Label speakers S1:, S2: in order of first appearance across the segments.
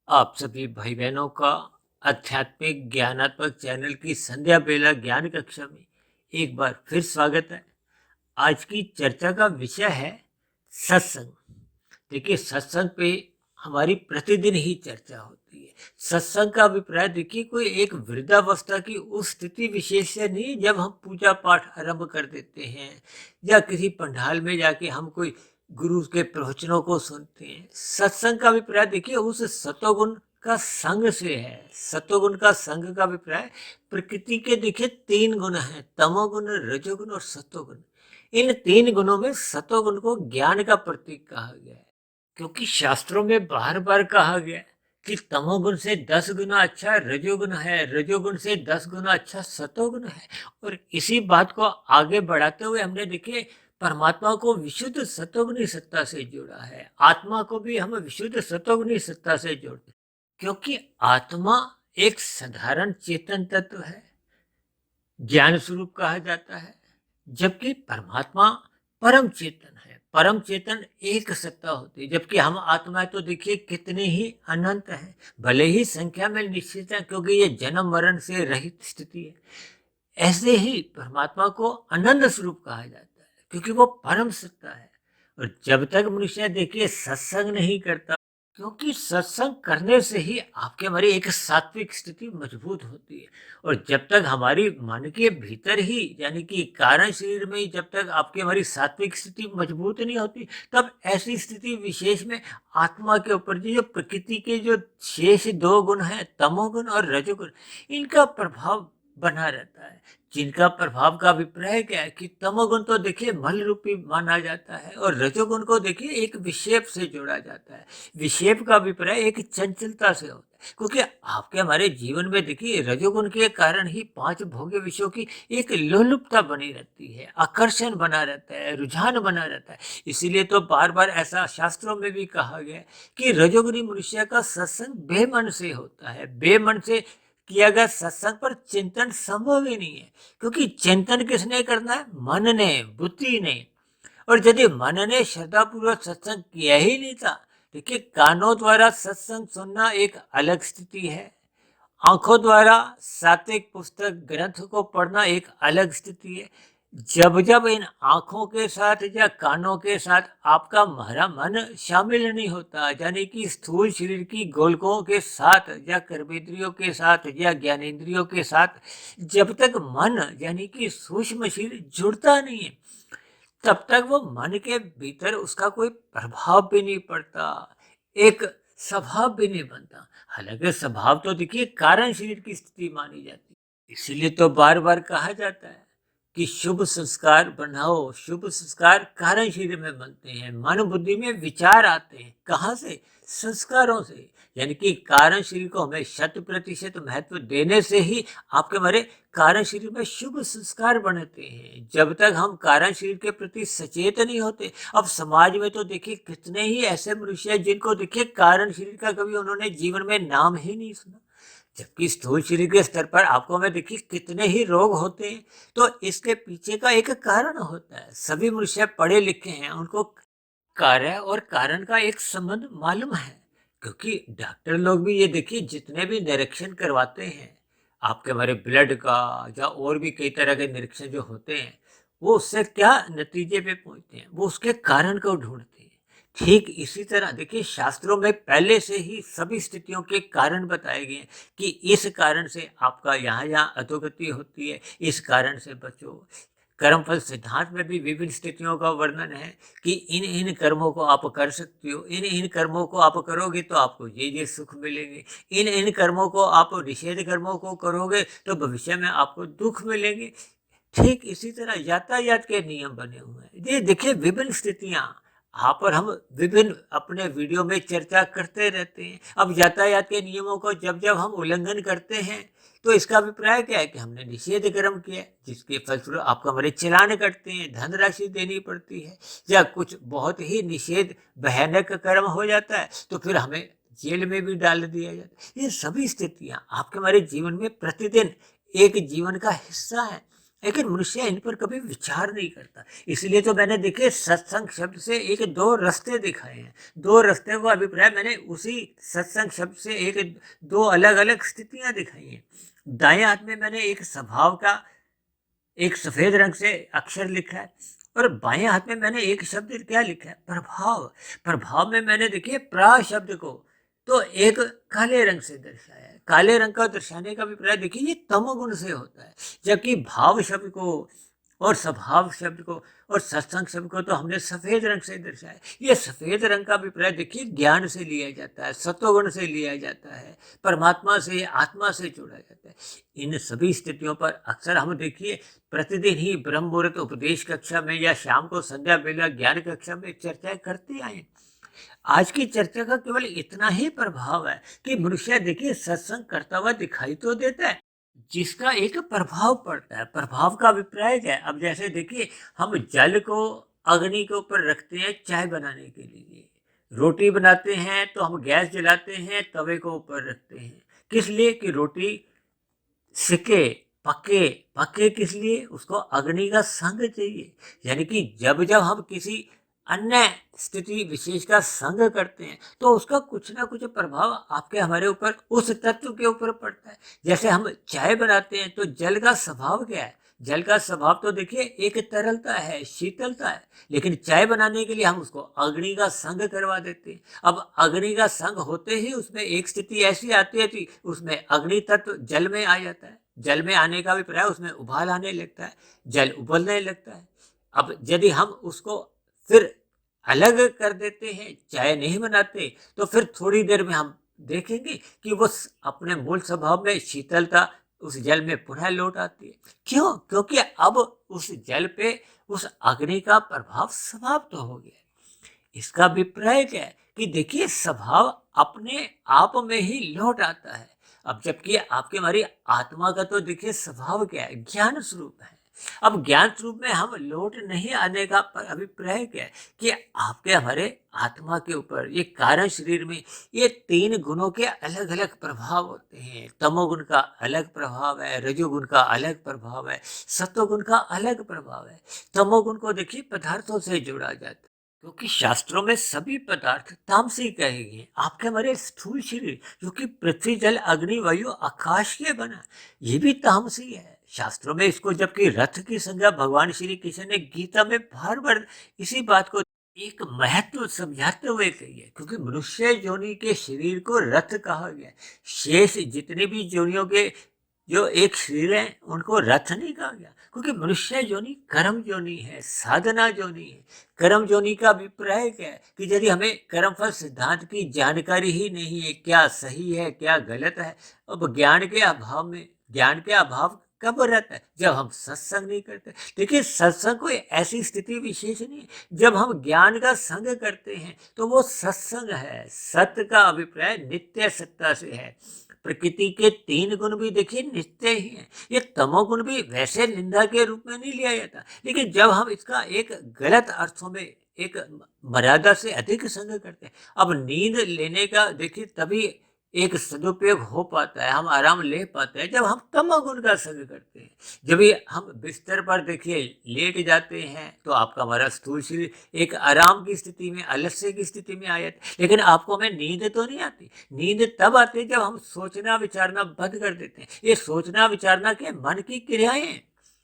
S1: आप सभी भाई बहनों का आध्यात्मिक ज्ञानात्मक चैनल की संध्या बेला ज्ञान कक्षा में एक बार फिर स्वागत है। आज की चर्चा का विषय है सत्संग। देखिए, सत्संग पे हमारी प्रतिदिन ही चर्चा होती है। सत्संग का अभिप्राय देखिए कोई एक वृद्धावस्था की उस स्थिति विशेष से नहीं जब हम पूजा पाठ आरंभ कर देते हैं या किसी पंडाल में जाके हम कोई गुरु के प्रवचनों को सुनते हैं। सत्संग का अभिप्राय देखिए उस सतोगुण का संग से है। सतोगुण का संग का अभिप्राय प्रकृति के देखिए तीन गुण हैं, तमोगुण, रजोगुण और सतोगुण। इन तीन गुणों में सतोगुण को ज्ञान का प्रतीक कहा गया है, क्योंकि शास्त्रों में बार बार कहा गया है कि तमोगुण से 10 गुना अच्छा रजोगुण है, रजोगुण से 10 गुना अच्छा सतोगुण है। और इसी बात को आगे बढ़ाते हुए हमने देखिए परमात्मा को विशुद्ध सतोगुणी सत्ता से जोड़ा है, आत्मा को भी हम विशुद्ध सतोगुणी सत्ता से जोड़ते हैं, क्योंकि आत्मा एक साधारण चेतन तत्व है, ज्ञान स्वरूप कहा जाता है, जबकि परमात्मा परम चेतन है। परम चेतन एक सत्ता होती है, जबकि हम आत्मा तो देखिए कितने ही अनंत हैं, भले ही संख्या में निश्चित है, क्योंकि ये जन्म मरण से रहित स्थिति है। ऐसे ही परमात्मा को अनंत स्वरूप कहा जाता है, क्योंकि वो परम सत्ता है। और जब तक मनुष्य देखिए सत्संग नहीं करता, क्योंकि सत्संग करने से ही आपके हमारी एक सात्विक स्थिति मजबूत होती है। और जब तक हमारी मन के भीतर ही यानी कि कारण शरीर में ही जब तक आपकी हमारी सात्विक स्थिति मजबूत नहीं होती, तब ऐसी स्थिति विशेष में आत्मा के ऊपर जो प्रकृति के जो शेष दो गुण हैं, तमोगुण और रजोगुण, इनका प्रभाव बना रहता है। जिनका प्रभाव का अभिप्राय क्या है कि तमोगुण तो देखिए मल रूपी माना जाता है और रजोगुण को देखिए एक विक्षेप से जोड़ा जाता है। विक्षेप का अभिप्राय एक चंचलता से होता है, क्योंकि आपके हमारे जीवन में देखिए रजोगुण के कारण ही पांच भोग्य विषयों की एक लोलुपता बनी रहती है, आकर्षण बना रहता है, रुझान बना रहता है। इसीलिए तो बार बार ऐसा शास्त्रों में भी कहा गया है कि रजोगुणी मनुष्य का सत्संग बेमन से होता है। बेमन से किया गया सत्संग पर चिंतन संभव ही नहीं है, क्योंकि चिंतन किसने करना है? मन ने, बुद्धि ने। और यदि मन ने श्रद्धापूर्वक सत्संग किया ही नहीं था, देखिए कानों द्वारा सत्संग सुनना एक अलग स्थिति है, आंखों द्वारा सात्विक पुस्तक ग्रंथ को पढ़ना एक अलग स्थिति है। जब जब इन आंखों के साथ या कानों के साथ आपका हमारा मन शामिल नहीं होता, यानी कि स्थूल शरीर की गोलकों के साथ या कर्मेंद्रियों के साथ या ज्ञानेंद्रियों के साथ जब तक मन यानी कि सूक्ष्म शरीर जुड़ता नहीं है, तब तक वो मन के भीतर उसका कोई प्रभाव भी नहीं पड़ता, एक स्वभाव भी नहीं बनता। हालांकि स्वभाव तो देखिए कारण शरीर की स्थिति मानी जाती है। इसीलिए तो बार बार कहा जाता है कि शुभ संस्कार बनाओ। शुभ संस्कार कारण शरीर में बनते हैं, मन बुद्धि में विचार आते हैं। कहाँ से? संस्कारों से। यानी कि कारण शरीर को हमें 100% महत्व देने से ही आपके हमारे कारण शरीर में शुभ संस्कार बनते हैं। जब तक हम कारण शरीर के प्रति सचेत नहीं होते, अब समाज में तो देखिए कितने ही ऐसे मनुष्य हैं जिनको देखिए कारण शरीर का कभी उन्होंने जीवन में नाम ही नहीं सुना, जबकि स्थूल शरीर के स्तर पर आपको में देखिए कितने ही रोग होते हैं। तो इसके पीछे का एक कारण होता है। सभी मनुष्य पढ़े लिखे हैं, उनको कार्य और कारण का एक संबंध मालूम है, क्योंकि डॉक्टर लोग भी ये देखिए जितने भी निरीक्षण करवाते हैं आपके हमारे ब्लड का या और भी कई तरह के निरीक्षण जो होते हैं, वो उससे क्या नतीजे पे पहुंचते हैं? वो उसके कारण को ढूंढते हैं। ठीक इसी तरह देखिए शास्त्रों में पहले से ही सभी स्थितियों के कारण बताए गए हैं कि इस कारण से आपका यहाँ यहाँ अधोगति होती है, इस कारण से बचो। कर्मफल सिद्धांत में भी विभिन्न स्थितियों का वर्णन है कि इन इन कर्मों को आप कर सकते हो, इन इन कर्मों को आप करोगे तो आपको ये सुख मिलेंगे, इन इन कर्मों को आप निषेध कर्मों को करोगे तो भविष्य में आपको दुख मिलेंगे। ठीक इसी तरह यातायात के नियम बने हुए हैं। ये देखिए विभिन्न स्थितियां आप और हम विभिन्न अपने वीडियो में चर्चा करते रहते हैं। अब यातायात के नियमों को जब जब हम उल्लंघन करते हैं, तो इसका अभिप्राय क्या है कि हमने निषेध कर्म किया, जिसके फलस्वरूप आपको हमारे चालान कटते हैं, धनराशि देनी पड़ती है, या कुछ बहुत ही निषेध भयानक कर्म हो जाता है तो फिर हमें जेल में भी डाल दिया जाता है। ये सभी स्थितियां आपके हमारे जीवन में प्रतिदिन एक जीवन का हिस्सा है। लेकिन मनुष्य इन पर कभी विचार नहीं करता। इसलिए तो मैंने देखिए सत्संग शब्द से एक दो रास्ते दिखाए हैं। दो रास्ते को अभिप्राय मैंने उसी सत्संग शब्द से एक दो अलग अलग स्थितियां दिखाई हैं। दाएं हाथ में मैंने एक स्वभाव का एक सफेद रंग से अक्षर लिखा है, और बाएं हाथ में मैंने एक शब्द क्या लिखा है, प्रभाव। प्रभाव में मैंने देखिए प्रा शब्द को तो एक काले रंग से दर्शाया है। काले रंग का दर्शाने का अभिप्राय देखिए ये तमोगुण से होता है, जबकि भाव शब्द को और स्वभाव शब्द को और सत्संग शब्द को तो हमने सफेद रंग से दर्शाया। ये सफेद रंग का अभिप्राय देखिए ज्ञान से लिया जाता है, सत्वगुण से लिया जाता है, परमात्मा से, आत्मा से जोड़ा जाता है। इन सभी स्थितियों पर अक्सर हम देखिए प्रतिदिन ही ब्रह्म मुहूर्त उपदेश कक्षा में या शाम को संध्या बेला ज्ञान कक्षा में चर्चाएं करते आए। आज की चर्चा का केवल इतना ही प्रभाव है कि मनुष्य देखिए सत्संग करता हुआ दिखाई तो देता है, जिसका एक प्रभाव पड़ता है। प्रभाव का अभिप्राय क्या है? अब जैसे देखिए हम जल को अग्नि के ऊपर रखते हैं चाय बनाने के लिए, रोटी बनाते हैं तो हम गैस जलाते हैं, तवे को ऊपर रखते हैं। किस लिए? कि रोटी सिके, पके। पके किस लिए? उसको अग्नि का संग चाहिए। यानी कि जब जब हम किसी अन्य स्थिति विशेष का संग करते हैं तो उसका कुछ ना कुछ प्रभाव आपके हमारे ऊपर उस तत्व के ऊपर पड़ता है। जैसे हम चाय बनाते हैं तो जल का स्वभाव क्या है? जल का स्वभाव तो देखिए एक तरलता है, शीतलता है, लेकिन चाय बनाने के लिए हम उसको अग्नि का संग करवा देते हैं। अब अग्नि का संग होते ही उसमें एक स्थिति ऐसी आती है कि उसमें अग्नि तत्व जल में आ जाता है। जल में आने का अभिप्राय उसमें उबाल आने लगता है, जल उबलने लगता है। अब यदि हम उसको फिर अलग कर देते हैं, चाय नहीं बनाते, तो फिर थोड़ी देर में हम देखेंगे कि वो अपने मूल स्वभाव में शीतलता उस जल में पुनः लौट आती है। क्यों? क्योंकि अब उस जल पे उस अग्नि का प्रभाव समाप्त हो गया। इसका अभिप्राय क्या है? कि देखिए स्वभाव अपने आप में ही लौट आता है। अब जबकि आपके हमारी आत्मा का तो देखिए स्वभाव क्या है? ज्ञान स्वरूप है। अब ज्ञान स्वरूप में हम लौट नहीं आने का अभिप्राय क्या है? कि आपके हमारे आत्मा के ऊपर ये कारण शरीर में ये तीन गुणों के अलग अलग प्रभाव होते हैं। तमोगुण का अलग प्रभाव है, रजोगुण का अलग प्रभाव है, सत्वगुण का अलग प्रभाव है। तमोगुण को देखिए पदार्थों से जोड़ा जाता है, क्योंकि शास्त्रों में सभी पदार्थ तामसिक कहे गए हैं। आपके हमारे स्थूल शरीर जो कि पृथ्वी जल अग्नि वायु आकाश के बना, ये भी तामसी है। शास्त्रों में इसको जबकि रथ की संज्ञा भगवान श्री कृष्ण ने गीता में बार बार इसी बात को एक महत्व समझाते हुए कही है, क्योंकि मनुष्य योनि के शरीर को रथ कहा गया है। शेष जितने भी योनियों के जो एक शरीर है उनको रथ नहीं कहा गया, क्योंकि मनुष्य योनि कर्म योनि है, साधना योनि है। कर्म योनि का अभिप्राय क्या है? कि यदि हमें कर्मफल सिद्धांत की जानकारी ही नहीं है, क्या सही है क्या गलत है। अब ज्ञान के अभाव में, ज्ञान के अभाव कब रहता है? जब हम सत्संग नहीं करते। देखिए सत्संग कोई ऐसी स्थिति विशेष नहीं है, जब हम ज्ञान का संग करते हैं तो वो सत्संग है। सत्य का अभिप्राय नित्य सत्ता से है। प्रकृति के तीन गुण भी देखिए नित्य ही हैं। ये तमोगुण भी वैसे निंदा के रूप में नहीं लिया जाता, लेकिन जब हम इसका एक गलत अर्थों में एक मर्यादा से अधिक संग करते हैं। अब नींद लेने का देखिए तभी एक सदुपयोग हो पाता है, हम आराम ले पाते हैं, जब हम तमोगुण का संग करते हैं। जब भी हम बिस्तर पर देखिए लेट जाते हैं तो आपका हमारा स्थूल शरीर एक आराम की स्थिति में, आलस्य की स्थिति में आ जाता है, लेकिन आपको हमें नींद तो नहीं आती। नींद तब आती है जब हम सोचना विचारना बंद कर देते हैं। ये सोचना विचारना के मन की क्रियाएं हैं,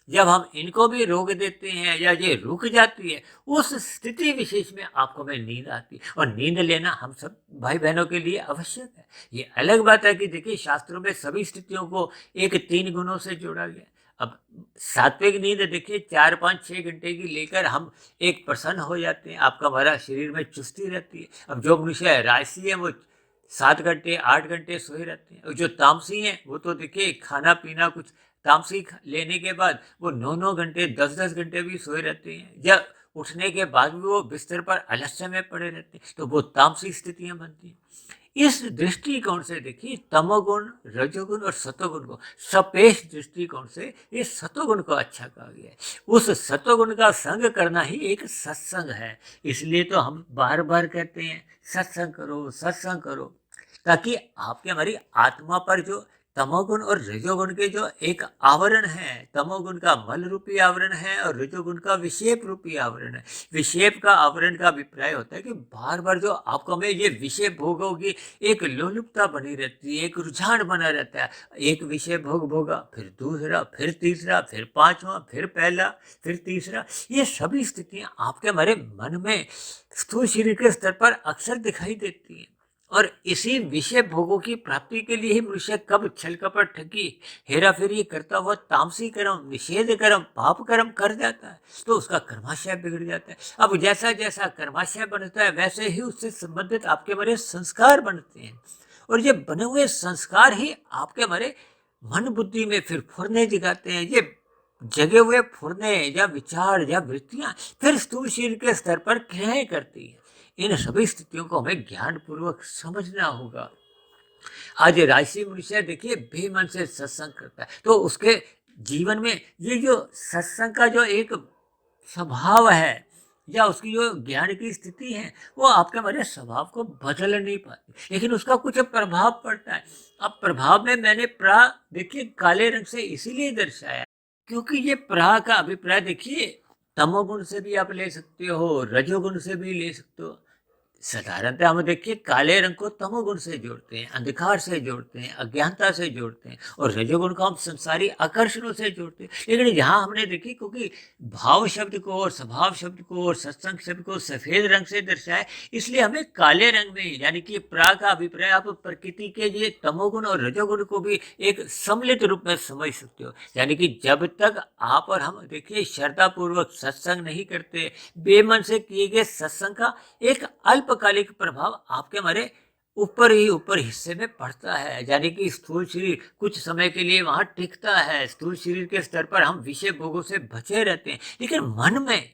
S1: जब हम इनको भी रोक देते हैं या ये रुक जाती है, उस स्थिति विशेष में आपको में नींद आती है। और नींद लेना हम सब भाई बहनों के लिए आवश्यक है। ये अलग बात है कि देखिए शास्त्रों में सभी स्थितियों को एक तीन गुणों से जोड़ा गया। अब सात्विक नींद देखिए 4 5 6 घंटे की लेकर हम एक प्रसन्न हो जाते हैं, आपका हमारा शरीर में चुस्ती रहती है। अब जो मनुष्य राजसी है वो 7 घंटे 8 घंटे सोए रहते हैं, और जो तामसी हैं वो तो देखिए खाना पीना कुछ तामसी लेने के बाद वो 9 9 घंटे 10 10 घंटे भी सोए रहते हैं। जब उठने के बाद भी वो बिस्तर पर आलस्य में पड़े रहते हैं, तो वो तामसिक स्थितियां बनती हैं। इस दृष्टिकोण से देखिए तमोगुण, रजोगुण और सतोगुण को सापेक्ष दृष्टिकोण से ये सतोगुण को अच्छा कहा गया है। उस सतोगुण का संग करना ही एक सत्संग है। इसलिए तो हम बार बार कहते हैं सत्संग करो, सत्संग करो, ताकि आपके हमारी आत्मा पर जो तमोगुण और रजोगुण के जो एक आवरण है, तमोगुण का मल रूपी आवरण है और रजोगुण का विक्षेप रूपी आवरण है। विक्षेप का आवरण का अभिप्राय होता है कि बार बार जो आपको में ये विषय भोगों की एक लोलुपता बनी रहती है, एक रुझान बना रहता है। एक विषय भोग भोगा, फिर दूसरा, फिर तीसरा, फिर पांचवा, फिर पहला, फिर तीसरा। ये सभी स्थितियां आपके हमारे मन में स्थूल शरीर के स्तर पर अक्सर दिखाई देती हैं। और इसी विषय भोगों की प्राप्ति के लिए ही मनुष्य कब छल कपट ठगी हेरा फेरी करता हुआ तामसी कर्म, निषेध कर्म, पाप कर्म कर जाता है, तो उसका कर्माशय बिगड़ जाता है। अब जैसा जैसा कर्माशय बनता है वैसे ही उससे संबंधित आपके हमारे संस्कार बनते हैं, और ये बने हुए संस्कार ही आपके हमारे मन बुद्धि में फिर फुरने जगाते हैं। ये जगे हुए फुरने या विचार या वृत्तियां फिर स्थूल शरीर के स्तर पर क्रियाएं करती हैं। इन सभी स्थितियों को हमें ज्ञान पूर्वक समझना होगा। आज राशि मनुष्य देखिए बेमन से सत्संग करता है, तो उसके जीवन में ये जो सत्संग का जो एक स्वभाव है या उसकी जो ज्ञान की स्थिति है, वो आपके हमारे स्वभाव को बदल नहीं पाती, लेकिन उसका कुछ प्रभाव पड़ता है। अब प्रभाव में मैंने प्रा देखिए काले रंग से इसीलिए दर्शाया क्योंकि ये प्रा का अभिप्राय देखिए तमोगुण से भी आप ले सकते हो, रजोगुण से भी ले सकते हो। साधारणतः हम देखिए काले रंग को तमोगुण से जोड़ते हैं, अंधकार से जोड़ते हैं, अज्ञानता से जोड़ते हैं, और रजोगुण को हम संसारी आकर्षणों से जोड़ते हैं। लेकिन यहाँ हमने देखी क्योंकि भाव शब्द को और स्वभाव शब्द को और सत्संग शब्द को सफेद रंग से दर्शाए, इसलिए हमें काले रंग में यानी कि प्रा का अभिप्राय आप प्रकृति के ये तमोगुण और रजोगुण को भी एक सम्मिलित रूप में समझ सकते हो। यानी कि जब तक आप और हम देखिए श्रद्धा पूर्वक सत्संग नहीं करते, बेमन से किए गए सत्संग का एक अल्पकालिक प्रभाव आपके हमारे ऊपर हिस्से में पड़ता है। यानी कि स्थूल शरीर कुछ समय के लिए वहां टिकता है, स्थूल शरीर के स्तर पर हम विषय भोगों से बचे रहते हैं, लेकिन मन में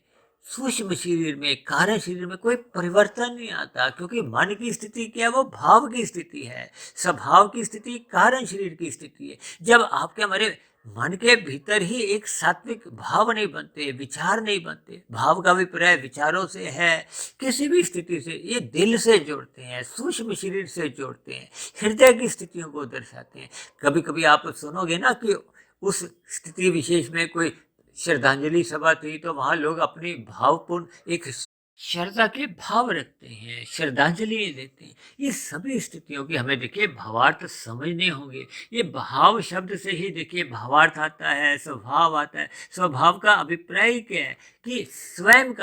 S1: सूक्ष्म शरीर में कारण शरीर में कोई परिवर्तन नहीं आता, क्योंकि मन की स्थिति क्या है, वो भाव की स्थिति है, स्वभाव की स्थिति कारण शरीर की स्थिति है। जब आपके हमारे मन के भीतर ही एक सात्विक भाव नहीं बनते, विचार नहीं बनते, भाव का अभिप्राय विचारों से है, किसी भी स्थिति से ये दिल से जोड़ते हैं, सूक्ष्म शरीर से जोड़ते हैं, हृदय की स्थितियों को दर्शाते हैं। कभी कभी आप सुनोगे ना कि उस स्थिति विशेष में कोई श्रद्धांजलि सभा थी, तो वहां लोग अपनी भावपूर्ण एक श्रद्धा के भाव रखते हैं, श्रद्धांजलि देते हैं। ये सभी स्थितियों की हमें देखिए भावार्थ समझने होंगे। ये भाव शब्द से ही देखिए भावार्थ आता है, स्वभाव आता है। स्वभाव का अभिप्राय क्या है कि स्वयं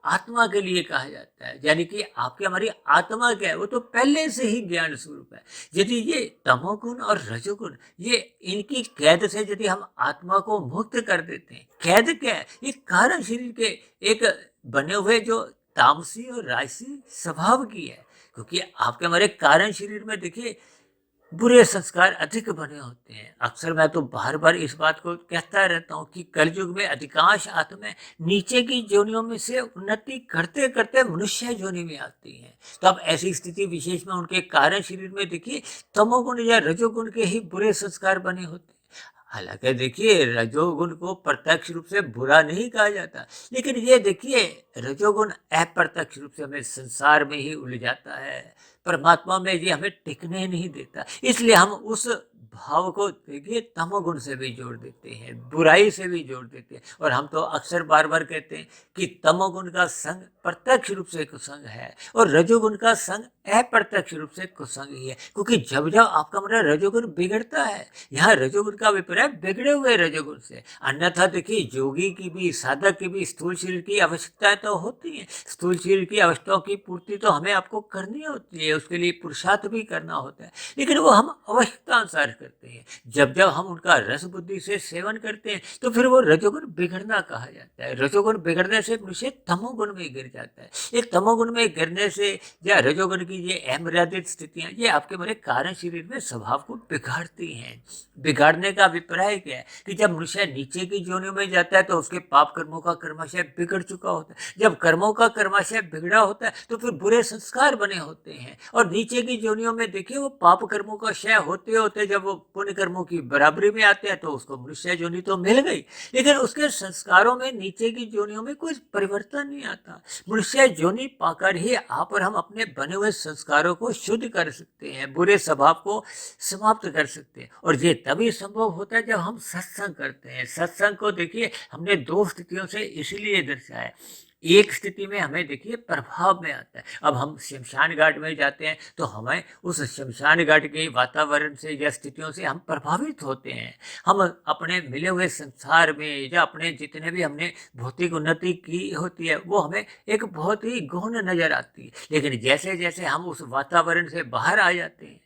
S1: आत्मा के लिए कहा जाता है, यानी कि आपकी हमारी आत्मा क्या है, वो तो पहले से ही ज्ञान स्वरूप है। यदि ये तमोगुण और रजोगुण ये इनकी कैद से यदि हम आत्मा को मुक्त कर देते हैं, कैद क्या है, ये कारण शरीर के एक बने हुए जो तामसी और राजसी स्वभाव की है। क्योंकि आपके हमारे कारण शरीर में देखिए बुरे संस्कार अधिक बने होते हैं। अक्सर मैं तो बार बार इस बात को कहता रहता हूँ कि कलयुग में अधिकांश आत्माएं नीचे की योनियों में से उन्नति करते करते मनुष्य योनि में आती हैं। तो अब ऐसी स्थिति विशेष में उनके कारण शरीर में देखिए तमोगुण या रजोगुण के ही बुरे संस्कार बने होते हैं। हालांकि देखिए रजोगुण को प्रत्यक्ष रूप से बुरा नहीं कहा जाता, लेकिन ये देखिए रजोगुण अप्रत्यक्ष रूप से हमें संसार में ही उलझाता है, परमात्मा में ये हमें टिकने नहीं देता। इसलिए हम उस भाव को देखिए तमोगुण से भी जोड़ देते हैं, बुराई से भी जोड़ देते हैं। और हम तो अक्सर बार बार कहते हैं कि तमोगुण का संग प्रत्यक्ष रूप से कुसंग है और रजोगुण का संग अप्रत्यक्ष रूप से कुसंग ही है। क्योंकि जब जब आपका मतलब रजोगुण बिगड़ता है, यहाँ रजोगुण का अभिप्राय बिगड़े हुए रजोगुण से। अन्यथा देखिए योगी की भी साधक की भी स्थूल शरीर की आवश्यकताएं तो होती हैं, स्थूल शरीर की आवश्यकताओं की पूर्ति तो हमें आपको करनी होती है, उसके लिए पुरुषार्थ भी करना होता है, लेकिन वो हम आवश्यकता अनुसार करते हैं। जब जब हम उनका रस बुद्धि से सेवन करते हैं तो फिर वो रजोगुण बिगड़ना कहा जाता है। रजोगुण बिगड़ने से मनुष्य तमोगुण में गिर जाता है। एक तमोगुण में गिरने से या रजोगुण की ये अमर्यादित स्थितियां ये आपके मेरे कारण शरीर में स्वभाव को बिगाड़ती हैं। बिगाड़ने का अभिप्राय क्या है कि जब मनुष्य नीचे की योनियों में जाता है तो उसके पाप कर्मों का कर्माशय बिगड़ चुका होता है। जब कर्मों का कर्माशय बिगड़ा होता है तो फिर बुरे संस्कार बने होते हैं, और नीचे की योनियों में देखिए वो पाप कर्मों का क्षय होते होते जब वो पुण्य कर्मों की बराबरी में आते हैं तो उसको मनुष्य योनि तो मिल गई, लेकिन उसके संस्कारों में नीचे की योनियों में कुछ परिवर्तन नहीं आता। मनुष्य योनि पाकर ही आप और हम अपने बने हुए संस्कारों को शुद्ध कर सकते हैं, बुरे स्वभाव को समाप्त कर सकते हैं। और ये तभी संभव होता है जब हम सत्संग करते हैं। सत्संग को देखिए हमने दो स्थितियों से इसलिए दर्शाया है। एक स्थिति में हमें देखिए प्रभाव में आता है। अब हम शमशान घाट में जाते हैं तो हमें उस शमशान घाट के वातावरण से या स्थितियों से हम प्रभावित होते हैं। हम अपने मिले हुए संसार में या अपने जितने भी हमने भौतिक उन्नति की होती है वो हमें एक बहुत ही गौण नजर आती है। लेकिन जैसे जैसे हम उस वातावरण से बाहर आ जाते हैं,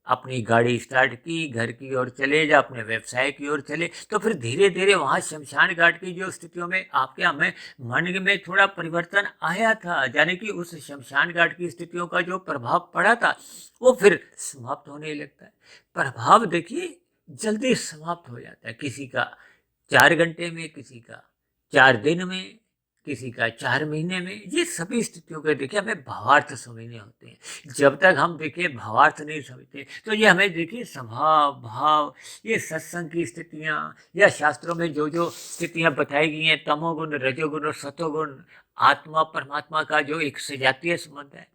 S1: अपनी गाड़ी स्टार्ट की, घर की ओर चले या अपने व्यवसाय की ओर चले, तो फिर धीरे धीरे वहाँ शमशान घाट की जो स्थितियों में आपके हमें मन में थोड़ा परिवर्तन आया था, यानी कि उस शमशान घाट की स्थितियों का जो प्रभाव पड़ा था वो फिर समाप्त होने लगता है। प्रभाव देखिए जल्दी समाप्त हो जाता है, किसी का 4 घंटे में, किसी का 4 दिन में, किसी का 4 महीने में। ये सभी स्थितियों के देखिए हमें भावार्थ समझने होते हैं। जब तक हम देखिए भावार्थ नहीं समझते तो ये हमें देखिए स्वभाव भाव, ये सत्संग की स्थितियाँ या शास्त्रों में जो जो स्थितियाँ बताई गई हैं, तमोगुण, रजोगुण और सतोगुण, आत्मा परमात्मा का जो एक सजातीय संबंध है,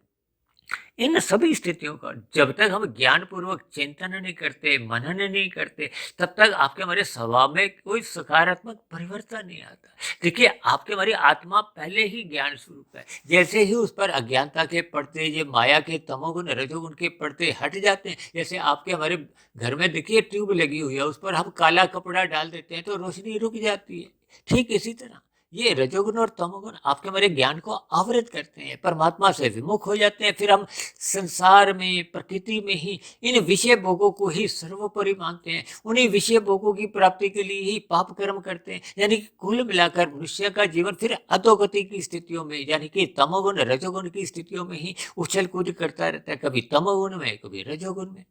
S1: इन सभी स्थितियों का जब तक हम ज्ञान पूर्वक चिंतन नहीं करते, मनन नहीं करते, तब तक आपके हमारे स्वभाव में कोई सकारात्मक परिवर्तन नहीं आता। देखिए आपके हमारी आत्मा पहले ही ज्ञान स्वरूप है। जैसे ही उस पर अज्ञानता के पर्दे, ये माया के तमोगुण रजोगुण के पर्दे हट जाते हैं, जैसे आपके हमारे घर में देखिए ट्यूब लगी हुई है, उस पर हम काला कपड़ा डाल देते हैं तो रोशनी रुक जाती है। ठीक इसी तरह ये रजोगुण और तमोगुण आपके हमारे ज्ञान को आवृत करते हैं, परमात्मा से विमुख हो जाते हैं। फिर हम संसार में, प्रकृति में ही इन विषय भोगों को ही सर्वोपरि मानते हैं, उन्हीं विषय भोगों की प्राप्ति के लिए ही पाप कर्म करते हैं। यानी कि कुल मिलाकर मनुष्य का जीवन फिर अधोगति की स्थितियों में, यानी कि तमोगुण रजोगुण की स्थितियों में ही उछल कूद करता रहता है, कभी तमोगुण में, कभी रजोगुण में।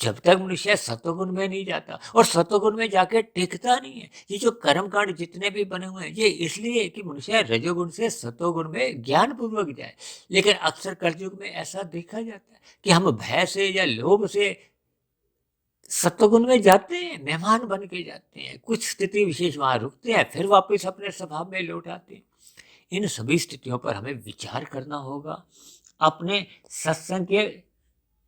S1: जब तक मनुष्य सतोगुण में नहीं जाता और सतोगुण में जाके टिकता नहीं है। ये जो कर्मकांड जितने भी बने हुए हैं ये इसलिए कि मनुष्य रजोगुण से सतोगुण में ज्ञान पूर्वक जाए। लेकिन अक्सर कलयुग में ऐसा देखा जाता है कि हम भय से या लोभ से सतोगुण में जाते हैं, मेहमान बन के जाते हैं, कुछ स्थिति विशेष वहां रुकते हैं, फिर वापस अपने स्वभाव में लौट आते हैं। इन सभी स्थितियों पर हमें विचार करना होगा। अपने सत्संग के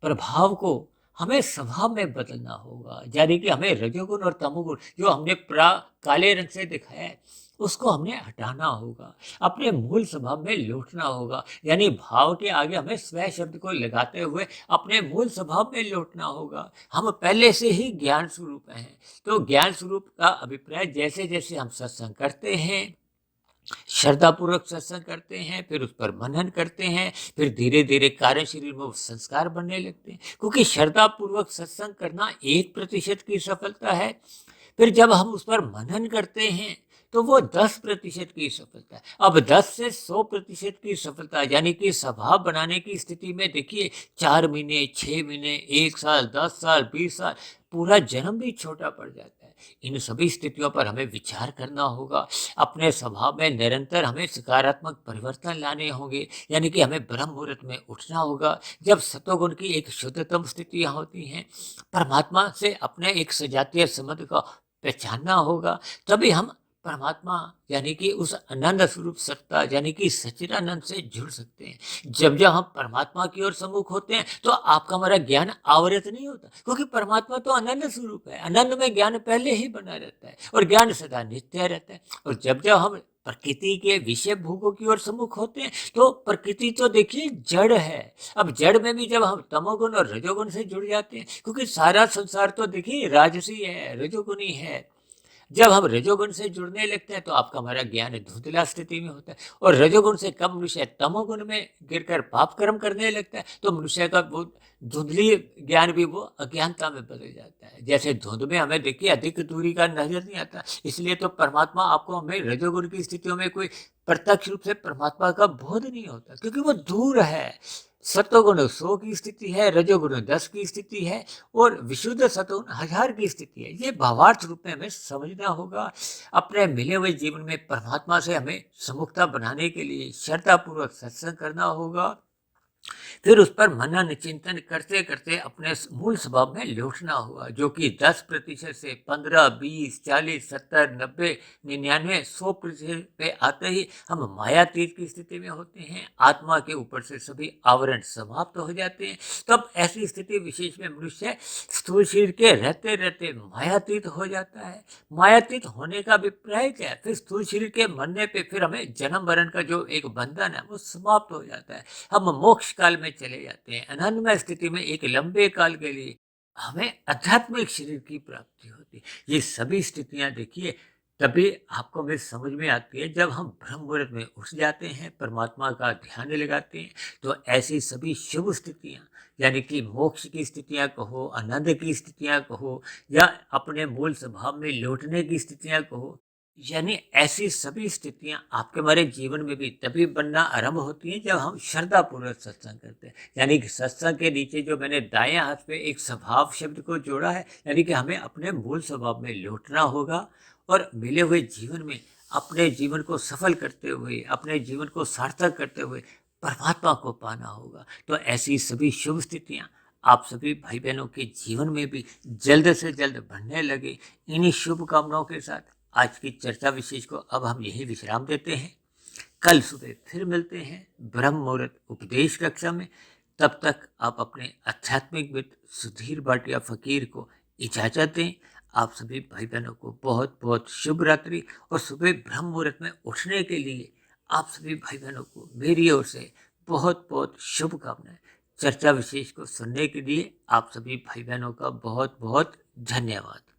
S1: प्रभाव को हमें स्वभाव में बदलना होगा, यानी कि हमें रजोगुण और तमोगुण जो हमने काले रंग से दिखाया है उसको हमने हटाना होगा, अपने मूल स्वभाव में लौटना होगा। यानी भाव के आगे हमें स्व शब्द को लगाते हुए अपने मूल स्वभाव में लौटना होगा। हम पहले से ही ज्ञान स्वरूप हैं, तो ज्ञान स्वरूप का अभिप्राय जैसे जैसे हम सत्संग करते हैं, श्रद्धापूर्वक सत्संग करते हैं, फिर उस पर मनन करते हैं, फिर धीरे धीरे कार्य शरीर में वो संस्कार बनने लगते हैं। क्योंकि श्रद्धापूर्वक सत्संग करना 1% की सफलता है, फिर जब हम उस पर मनन करते हैं तो वो 10% की सफलता है। अब 10 से 100% की सफलता, यानी कि स्वभाव बनाने की स्थिति में देखिए 4 महीने, 6 महीने, 1 साल, 10 साल, 20 साल, पूरा जन्म भी छोटा पड़ जाता है। इन सभी स्थितियों पर हमें विचार करना होगा। अपने स्वभाव में निरंतर हमें सकारात्मक परिवर्तन लाने होंगे, यानी कि हमें ब्रह्म मुहूर्त में उठना होगा। जब सतोगुण की एक शुद्धतम स्थितियां होती हैं, परमात्मा से अपने एक सजातीय संबंध का पहचानना होगा, तभी हम परमात्मा यानी कि उस आनंद स्वरूप सत्ता यानी कि सच्चिदानंद से जुड़ सकते हैं। जब जब हम परमात्मा की ओर सम्मुख होते हैं तो आपका हमारा ज्ञान आवृत नहीं होता, क्योंकि परमात्मा तो आनंद स्वरूप है। आनंद में ज्ञान पहले ही बना रहता है और ज्ञान सदा नित्य रहता है। और जब जब हम प्रकृति के विषय भोगों की ओर सम्मुख होते हैं तो प्रकृति तो देखिए जड़ है। अब जड़ में भी जब हम तमोगुण और रजोगुण से जुड़ जाते हैं, क्योंकि सारा संसार तो देखिए राजसी है, रजोगुणी है। जब हम रजोगुण से जुड़ने लगते हैं तो आपका हमारा ज्ञान धुंधला स्थिति में होता है, और रजोगुण से कम मनुष्य तमोगुण में गिरकर पाप कर्म करने लगता है तो मनुष्य का वो धुंधली ज्ञान भी वो अज्ञानता में बदल जाता है। जैसे धुंध में हमें देखिए अधिक दूरी का नजर नहीं आता, इसलिए तो परमात्मा आपको हमें रजोगुण की स्थितियों में कोई प्रत्यक्ष रूप से परमात्मा का बोध नहीं होता, क्योंकि वो दूर है। सत्वगुण 100 की स्थिति है, रजोगुण 10 की स्थिति है और विशुद्ध सत्वगुण 1000 की स्थिति है। ये भावार्थ रूप में हमें समझना होगा। अपने मिले हुए जीवन में परमात्मा से हमें सम्मुखता बनाने के लिए श्रद्धापूर्वक सत्संग करना होगा। फिर उस पर मनन चिंतन करते करते अपने मूल स्वभाव में लौटना होगा, जो कि 10% से 15, 20, 40, 70, 90, 99, 100% पे आते ही हम मायातीत की स्थिति में होते हैं। आत्मा के ऊपर से सभी आवरण समाप्त हो जाते हैं। तब ऐसी स्थिति विशेष में मनुष्य स्थूल शरीर के रहते रहते मायातीत हो जाता है। मायातीत होने का अभिप्राय क्या है? फिर स्थूल शरीर के मरने पे फिर हमें जन्म मरण का जो एक बंधन है वो समाप्त हो जाता है। हम मोक्ष काल में चले जाते हैं। अनन्य स्थिति में एक लंबे काल के लिए हमें आध्यात्मिक शरीर की प्राप्ति होती है। ये सभी स्थितियां देखिए तभी आपको भी समझ में आती है जब हम ब्रह्म मुहूर्त में उठ जाते हैं, परमात्मा का ध्यान लगाते हैं। तो ऐसी सभी शुभ स्थितियां, यानी कि मोक्ष की स्थितियां कहो, आनंद की स्थितियां कहो, या अपने मूल स्वभाव में लौटने की स्थितियां कहो, यानी ऐसी सभी स्थितियां आपके हमारे जीवन में भी तभी बनना आरंभ होती हैं जब हम श्रद्धा पूर्वक सत्संग करते हैं। यानी कि सत्संग के नीचे जो मैंने दाएं हाथ पे एक स्वभाव शब्द को जोड़ा है, यानी कि हमें अपने मूल स्वभाव में लौटना होगा और मिले हुए जीवन में अपने जीवन को सफल करते हुए, अपने जीवन को सार्थक करते हुए परमात्मा को पाना होगा। तो ऐसी सभी शुभ स्थितियां आप सभी भाई बहनों के जीवन में भी जल्द से जल्द बनने लगे। इन्हीं शुभकामनाओं के साथ आज की चर्चा विशेष को अब हम यही विश्राम देते हैं। कल सुबह फिर मिलते हैं ब्रह्म मुहूर्त उपदेश कक्षा में। तब तक आप अपने आध्यात्मिक मित्र सुधीर भाटिया फकीर को इजाजत दें। आप सभी भाई बहनों को बहुत बहुत शुभ रात्रि, और सुबह ब्रह्म मुहूर्त में उठने के लिए आप सभी भाई बहनों को मेरी ओर से बहुत बहुत शुभकामनाएं। चर्चा विशेष को सुनने के लिए आप सभी भाई बहनों का बहुत बहुत धन्यवाद।